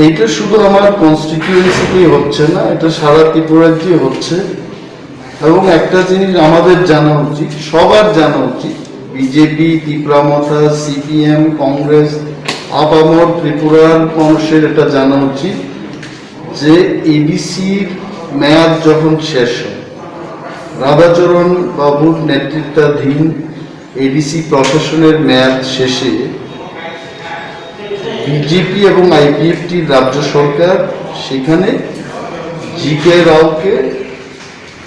এইটা শুধু আমার কনস্টিটিউয়েন্সিতেই হচ্ছে না, এটা সারা ত্রিপুরাতেই হচ্ছে। এবং একটা জিনিস আমাদের জানা উচিত, সবার জানা উচিত, বিজেপি, ত্রিপুরামথা, সিপিএম, কংগ্রেস, আপামর ত্রিপুরার মানুষের এটা জানা উচিত যে এডিসির মেয়াদ যখন শেষ হয়, রাধাচরণ বাবুর নেতৃত্বাধীন এডিসি প্রশাসনের মেয়াদ শেষে বিজেপি এবং আইপিএফটির রাজ্য সরকার সেখানে জি.কে রাওকে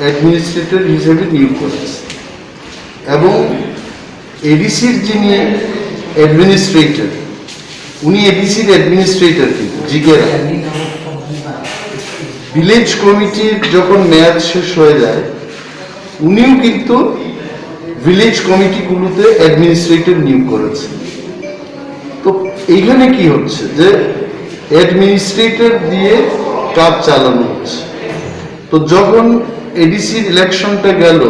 অ্যাডমিনিস্ট্রেটর হিসেবে নিয়োগ করেছে এবং এডিসির যিনি অ্যাডমিনিস্ট্রেটর, উনি এডিসির অ্যাডমিনিস্ট্রেটর কিন্তু জি.কে রাও। ভিলেজ কমিটির যখন মেয়াদ শেষ হয়ে যায়, উনিও কিন্তু ভিলেজ কমিটিগুলোতে অ্যাডমিনিস্ট্রেটর নিয়োগ করেছেন। তো এইখানে কি হচ্ছে যে অ্যাডমিনিস্ট্রেটর দিয়ে কাজ চালানো হচ্ছে। তো যখন এডিসির ইলেকশনটা গেল,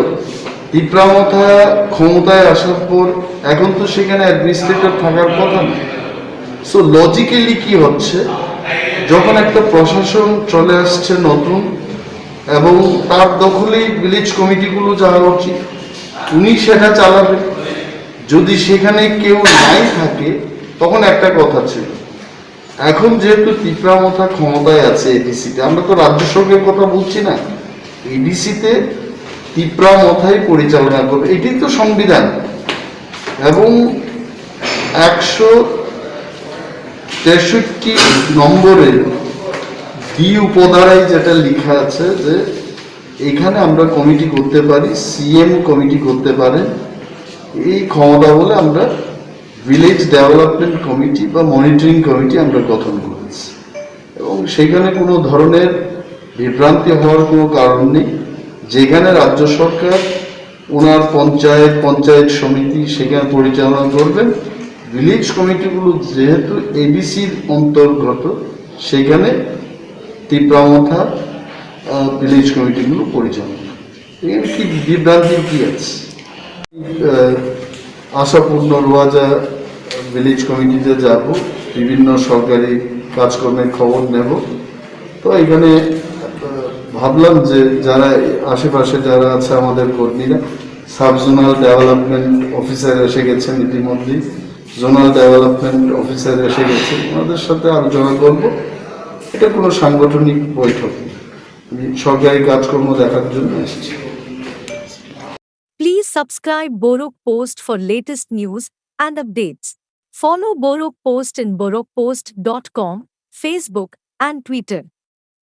ত্রিপুরামথা ক্ষমতায় আসার পর এখন তো সেখানে অ্যাডমিনিস্ট্রেটর থাকার কথা না। সো লজিক্যালি কি হচ্ছে, যখন একটা প্রশাসন চলে আসছে নতুন এবং তার দখলেই ভিলেজ কমিটিগুলো যাওয়া উচিত, উনি সেটা চালাবে। যদি সেখানে কেউ নাই থাকে তখন একটা কথা ছিল, এখন যেহেতু ত্রিপুরামথা ক্ষমতায় আছে এডিসিতে, আমরা তো রাজ্য সরকারের কথা বলছি না, এডিসিতে ত্রিপুরামথাই পরিচালনা করবে, এটাই তো সংবিধান। এবং 163 নম্বরের ডি উপধারায় যেটা লেখা আছে যে এখানে আমরা কমিটি করতে পারি, সিএম কমিটি করতে পারে, এই ক্ষমতা বলে আমরা ভিলেজ ডেভেলপমেন্ট কমিটি বা মনিটরিং কমিটি আমরা গঠন করেছি। এবং সেখানে কোনো ধরনের বিভ্রান্তি হওয়ার কোনো কারণ নেই। যেখানে রাজ্য সরকার ওনার পঞ্চায়েত সমিতি সেখানে পরিচালনা করবেন, ভিলেজ কমিটিগুলো যেহেতু এডিসির অন্তর্গত, সেখানে ত্রিপুরামথা ভিলেজ কমিটিগুলো পরিচালনা। এখানে কি বিভ্রান্তির কি আছে? আশাপূর্ণ রোয়াজা ভিলেজ কমিটিতে যাব, বিভিন্ন সরকারি কাজকর্মের খবর নেব। তো এখানে ভাবলাম যে যারা আশেপাশে যারা আছে আমাদের কর্মীরা, সাব জোনাল ডেভেলপমেন্ট অফিসার এসে গেছেন ইতিমধ্যেই, জোনাল ডেভেলপমেন্ট অফিসার এসে গেছেন, ওনাদের সাথে আলোচনা করব। এটা কোনো সাংগঠনিক বৈঠক, আমি সরকারি কাজকর্ম দেখার জন্য এসেছি। Please subscribe Borok Post for latest news and updates. Follow Borok Post in borokpost.com, Facebook and Twitter.